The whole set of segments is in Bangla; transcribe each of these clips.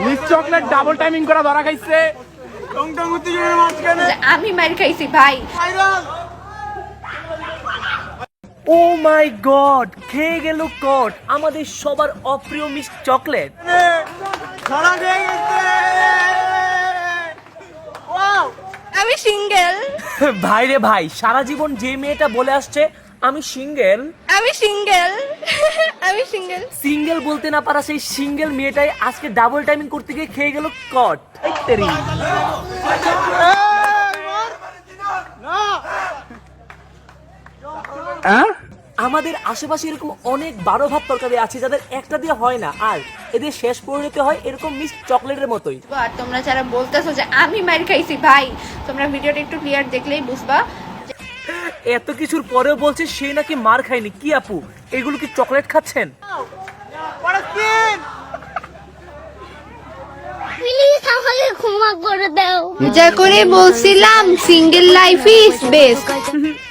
মিস চকলেট ডাবল টাইমিং করা ধরা খাইছে। আমি মার খাইছি ভাই। ও মাই গড, খেয়ে গেল কট আমাদের সবার অপ্রিয় মিস চকলেট। আমি সিঙ্গেল। ভাই রে ভাই, সারা জীবন যে মেয়েটা বলে আসছে আমি সিঙ্গেল আমি সিঙ্গেল আমি সিঙ্গেল সিঙ্গেল বলতে না পারা সেই সিঙ্গেল মেয়েটাই আজকে ডাবল টাইমিং করতে গিয়ে খেয়ে গেল কট। তেরি আমাদের আশেপাশে এরকম অনেক 12 ভাত তরকারি আছে যাদের একটা দিয়ে হয় না, আর এদের শেষ পরিণতি হয় এরকম মিস চকলেটের মতোই। আর তোমরা যারা বলতেছো যে আমি মার খাইছি ভাই, তোমরা ভিডিওটা একটু ক্লিয়ার দেখলেই বুঝবা। এত কিছুর পরেও বলছে সে নাকি মার খায়নি। কি আপু, এগুলো কি চকলেট খাচ্ছেন? প্লিজ আমাকে ক্ষমা করে দাও। যা করে বলছিলাম সিঙ্গেল লাইফ ইজ বেস্ট।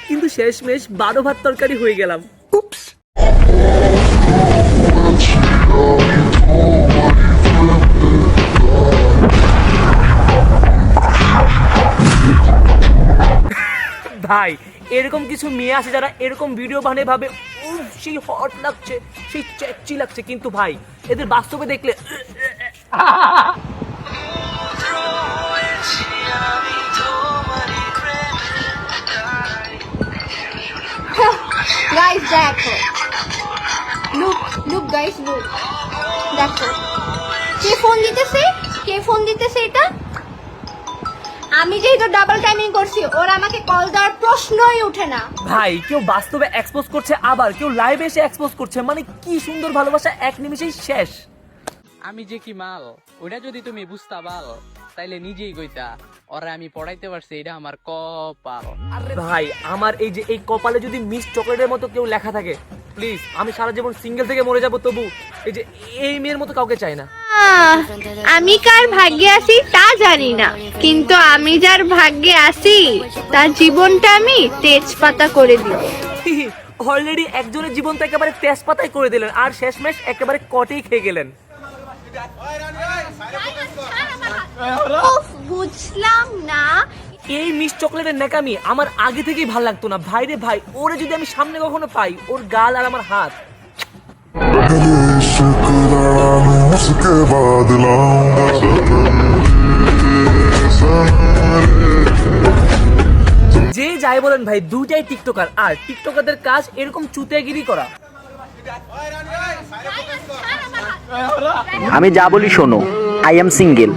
কিন্তু শেষমেশ 12 ভাত তরকারি হয়ে গেলাম। ভাই, এরকম কিছু মেয়ে আছে যারা এরকম ভিডিও বানিয়ে ভাবে উফ সেই হট লাগছে, সেই চ্যাকচি লাগছে, কিন্তু ভাই এদের বাস্তবে দেখলে গাইস দেখো, লুক লুক গাইস লুক, দেখো কে ফোন দিতেছে, কে ফোন দিতেছে এটা। আমি যেহেতু ডাবল টাইমিং করছি, ওর আমাকে কল দেওয়ার প্রশ্নই ওঠে না। ভাই কেউ বাস্তবে এক্সপোজ করছে, আবার কেউ লাইভে এসে এক্সপোজ করছে, মানে কি সুন্দর ভালোবাসা এক নিমিষেই শেষ। আমি যে কি মাল ওটা যদি তুমি বুঝতা পাল তাইলে নিজেই কইতা ওরা আমি পড়াইতে পারছি, এটা আমার কপাল। ভাই আমার এই যে এই কপালে যদি মিস চকলেটের মতো কেউ লেখা থাকে, প্লিজ আমি সারা জীবন সিঙ্গেল থেকে মরে যাব, তবু এই যে এই মেয়ের মতো কাউকে চাই না। আমি কার ভাগ্যে আছি তা জানি না, কিন্তু আমি যার ভাগ্যে আছি তার জীবনটা আমি তেজপাতা করে দিব। অলরেডি একজনের জীবন তো একেবারে তেজপাতাই করে দিলেন, আর শেষমেশ একেবারে কটেই খেয়ে গেলেন। বুঝলাম না, এই মিস চকলেটের ন্যাকামি আমার আগে থেকেই ভালো লাগতো না। ভাই রে ভাই, ওরে যদি আমি সামনে কখনো পাই, ওর গাল আর আমার হাত उसके बाद लाऊंगा যে যাই বলেন ভাই, দুইটাই টিকটকার, আর টিকটকারদের কাজ এরকম চুতিয়াগিরি করা। আমি যা বলি শোনো, আই এম সিঙ্গেল।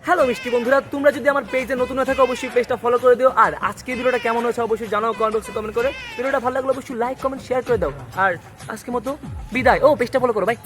হ্যালো মিষ্টি বন্ধুরা, তোমরা যদি আমার পেজে নতুন হয়ে থাকো অবশ্যই পেজটা ফলো করে দিও, আর আজকে ভিডিওটা কেমন হয়েছে অবশ্যই জানাও কমেন্ট বক্সে কমেন্ট করে। ভিডিওটা ভালো লাগলে অবশ্যই লাইক কমেন্ট শেয়ার করে দাও, আর আজকের মতো বিদায়। ও পেজটা ফলো করো ভাই।